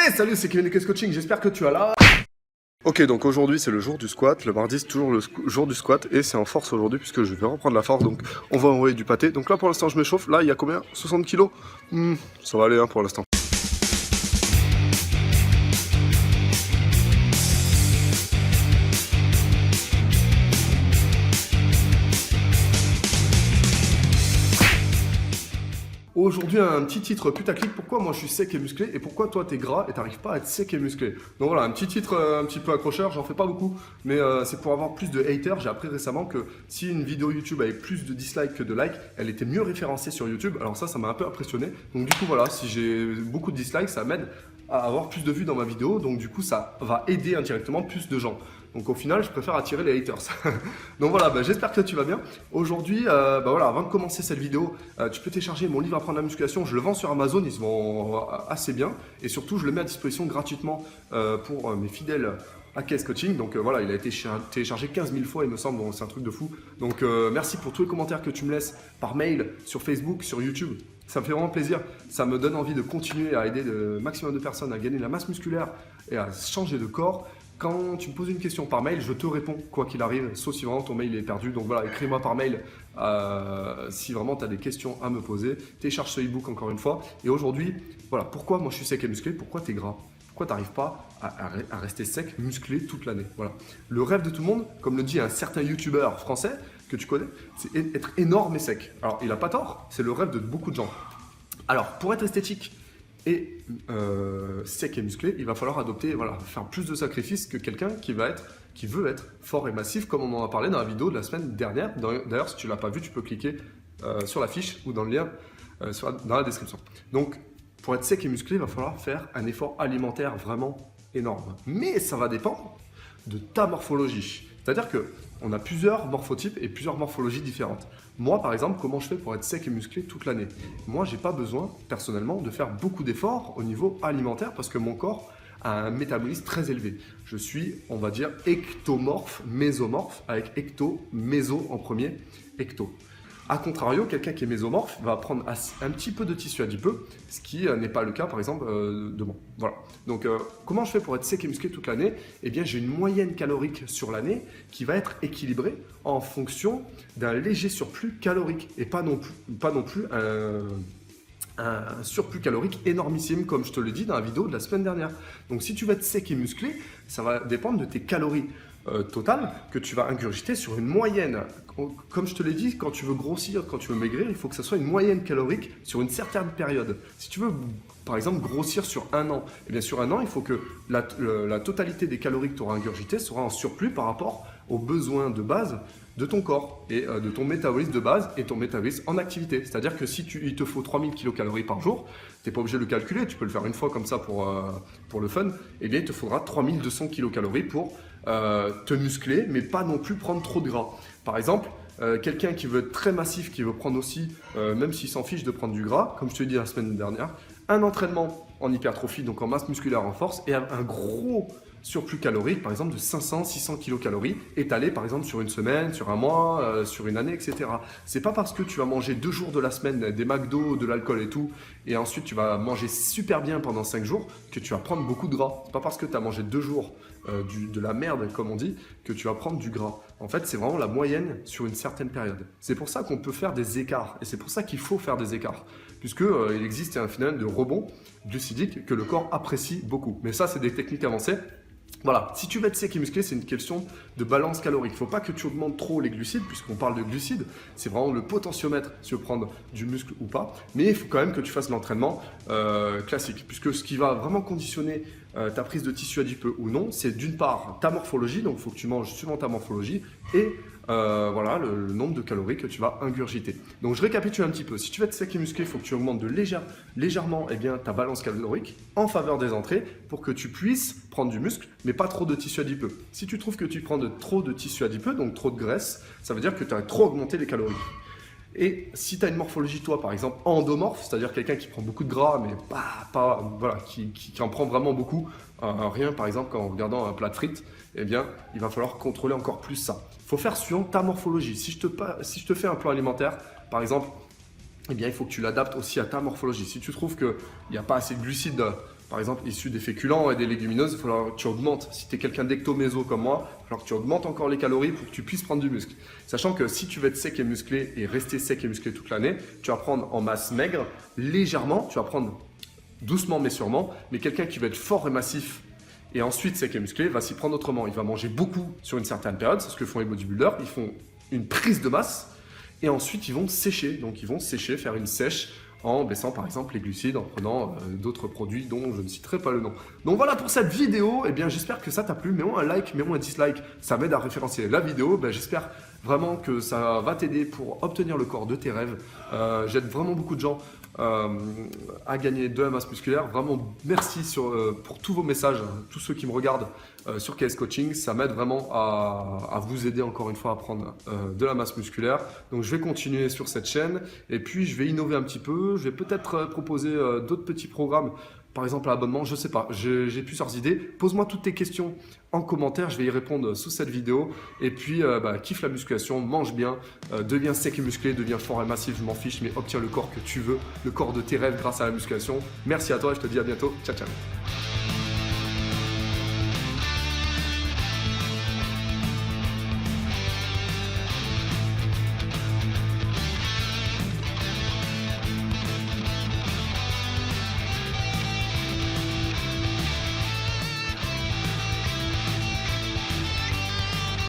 Hey, salut, c'est Kevin de Case Coaching, j'espère que tu as là. Ok, donc aujourd'hui c'est le jour du squat, le mardi c'est toujours le jour du squat et c'est en force aujourd'hui puisque je vais reprendre la force, donc on va envoyer du pâté. Donc là pour l'instant je m'échauffe, là il y a combien? 60 kilos. Ça va aller hein, pour l'instant. Aujourd'hui, un petit titre putaclic, pourquoi moi je suis sec et musclé et pourquoi toi t'es gras et t'arrives pas à être sec et musclé. Donc voilà, un petit titre un petit peu accrocheur, j'en fais pas beaucoup, mais c'est pour avoir plus de haters. J'ai appris récemment que si une vidéo YouTube avait plus de dislikes que de likes, elle était mieux référencée sur YouTube. Alors ça m'a un peu impressionné. Donc du coup voilà, si j'ai beaucoup de dislikes, ça m'aide à avoir plus de vues dans ma vidéo, donc du coup ça va aider indirectement plus de gens. Donc au final, je préfère attirer les haters. Donc voilà, j'espère que tu vas bien. Aujourd'hui, voilà, avant de commencer cette vidéo, tu peux télécharger mon livre Apprendre la musculation. Je le vends sur Amazon, ils se vendent assez bien. Et surtout, je le mets à disposition gratuitement pour mes fidèles à Case Coaching. Donc voilà, il a été téléchargé 15 000 fois, il me semble. Bon, c'est un truc de fou. Donc merci pour tous les commentaires que tu me laisses par mail, sur Facebook, sur YouTube. Ça me fait vraiment plaisir. Ça me donne envie de continuer à aider le maximum de personnes à gagner de la masse musculaire et à changer de corps. Quand tu me poses une question par mail, je te réponds quoi qu'il arrive, sauf si vraiment ton mail est perdu. Donc voilà, écris-moi par mail si vraiment tu as des questions à me poser. Télécharge ce e-book encore une fois. Et aujourd'hui, voilà, pourquoi moi je suis sec et musclé, pourquoi tu es gras? Pourquoi tu n'arrives pas à rester sec, musclé toute l'année? Voilà. Le rêve de tout le monde, comme le dit un certain youtubeur français que tu connais, c'est être énorme et sec. Alors il n'a pas tort, c'est le rêve de beaucoup de gens. Alors pour être esthétique et sec et musclé, il va falloir adopter, voilà, faire plus de sacrifices que quelqu'un qui veut être fort et massif, comme on en a parlé dans la vidéo de la semaine dernière. D'ailleurs, si tu ne l'as pas vu, tu peux cliquer sur la fiche ou dans le lien dans la description. Donc, pour être sec et musclé, il va falloir faire un effort alimentaire vraiment énorme. Mais ça va dépendre de ta morphologie. C'est-à-dire qu'on a plusieurs morphotypes et plusieurs morphologies différentes. Moi, par exemple, comment je fais pour être sec et musclé toute l'année? Moi, j'ai pas besoin, personnellement, de faire beaucoup d'efforts au niveau alimentaire parce que mon corps a un métabolisme très élevé. Je suis, on va dire, ectomorphe, mésomorphe, avec ecto, méso en premier, ecto. A contrario, quelqu'un qui est mésomorphe va prendre un petit peu de tissu adipeux, ce qui n'est pas le cas par exemple de moi. Voilà. Donc comment je fais pour être sec et musclé toute l'année? Eh bien j'ai une moyenne calorique sur l'année qui va être équilibrée en fonction d'un léger surplus calorique et pas non plus un surplus calorique énormissime comme je te le dis dans la vidéo de la semaine dernière. Donc si tu veux être sec et musclé, ça va dépendre de tes calories totales que tu vas ingurgiter sur une moyenne. Comme je te l'ai dit, quand tu veux grossir, quand tu veux maigrir, il faut que ça soit une moyenne calorique sur une certaine période. Si tu veux, par exemple, grossir sur un an, eh bien sur un an, il faut que la totalité des calories que tu auras ingurgitées sera en surplus par rapport aux besoins de base de ton corps et de ton métabolisme de base et ton métabolisme en activité. C'est-à-dire que si il te faut 3000 kcal par jour, tu n'es pas obligé de le calculer, tu peux le faire une fois comme ça pour le fun, eh bien il te faudra 3200 kcal pour te muscler, mais pas non plus prendre trop de gras. Par exemple, quelqu'un qui veut être très massif, qui veut prendre aussi, même s'il s'en fiche de prendre du gras, comme je te l'ai dit la semaine dernière, un entraînement en hypertrophie, donc en masse musculaire en force, et un gros surplus calorique, par exemple de 500-600 kcal, étalé par exemple sur une semaine, sur un mois, sur une année, etc. C'est pas parce que tu vas manger 2 jours de la semaine des McDo, de l'alcool et tout, et ensuite tu vas manger super bien pendant 5 jours, que tu vas prendre beaucoup de gras. C'est pas parce que tu as mangé 2 jours de la merde, comme on dit, que tu vas prendre du gras. En fait, c'est vraiment la moyenne sur une certaine période. C'est pour ça qu'on peut faire des écarts, et c'est pour ça qu'il faut faire des écarts, puisque il existe un phénomène de rebond glucidique que le corps apprécie beaucoup. Mais ça, c'est des techniques avancées. Voilà, si tu veux être sec et musclé, c'est une question de balance calorique. Il ne faut pas que tu augmentes trop les glucides, puisqu'on parle de glucides. C'est vraiment le potentiomètre si tu veux prendre du muscle ou pas. Mais il faut quand même que tu fasses l'entraînement classique, puisque ce qui va vraiment conditionner ta prise de tissu adipeux ou non, c'est d'une part ta morphologie, donc il faut que tu manges suivant ta morphologie, et voilà, le nombre de calories que tu vas ingurgiter. Donc je récapitule un petit peu. Si tu veux être sec et musclé, il faut que tu augmentes légèrement ta balance calorique en faveur des entrées pour que tu puisses prendre du muscle, mais pas trop de tissu adipeux. Si tu trouves que tu prends trop de tissu adipeux, donc trop de graisse, ça veut dire que tu as trop augmenté les calories. Et si tu as une morphologie, toi, par exemple, endomorphe, c'est-à-dire quelqu'un qui prend beaucoup de gras, mais voilà, qui en prend vraiment beaucoup, rien, par exemple, en regardant un plat de frites, eh bien, il va falloir contrôler encore plus ça. Il faut faire suivant ta morphologie. Si je te fais un plan alimentaire, par exemple, eh bien, il faut que tu l'adaptes aussi à ta morphologie. Si tu trouves qu'il n'y a pas assez de glucides par exemple issus des féculents et des légumineuses, il va falloir que tu augmentes. Si tu es quelqu'un d'ectoméso comme moi, il va falloir que tu augmentes encore les calories pour que tu puisses prendre du muscle. Sachant que si tu veux être sec et musclé et rester sec et musclé toute l'année, tu vas prendre en masse maigre légèrement, tu vas prendre doucement mais sûrement, mais quelqu'un qui va être fort et massif et ensuite sec et musclé va s'y prendre autrement. Il va manger beaucoup sur une certaine période, c'est ce que font les bodybuilders, ils font une prise de masse et ensuite ils vont sécher. Donc ils vont sécher, faire une sèche en baissant par exemple les glucides, en prenant d'autres produits dont je ne citerai pas le nom. Donc voilà pour cette vidéo, et bien j'espère que ça t'a plu, mets-moi un like, mets-moi un dislike, ça m'aide à référencer la vidéo, j'espère vraiment que ça va t'aider pour obtenir le corps de tes rêves. J'aide vraiment beaucoup de gens à gagner de la masse musculaire. Vraiment merci pour tous vos messages, tous ceux qui me regardent sur KS Coaching, ça m'aide vraiment à vous aider encore une fois à prendre de la masse musculaire. Donc je vais continuer sur cette chaîne et puis je vais innover un petit peu, je vais peut-être proposer d'autres petits programmes. Par exemple, l'abonnement, je ne sais pas, j'ai plusieurs idées. Pose-moi toutes tes questions en commentaire, je vais y répondre sous cette vidéo. Et puis, kiffe la musculation, mange bien, deviens sec et musclé, deviens fort et massif, je m'en fiche, mais obtiens le corps que tu veux, le corps de tes rêves grâce à la musculation. Merci à toi et je te dis à bientôt. Ciao, ciao.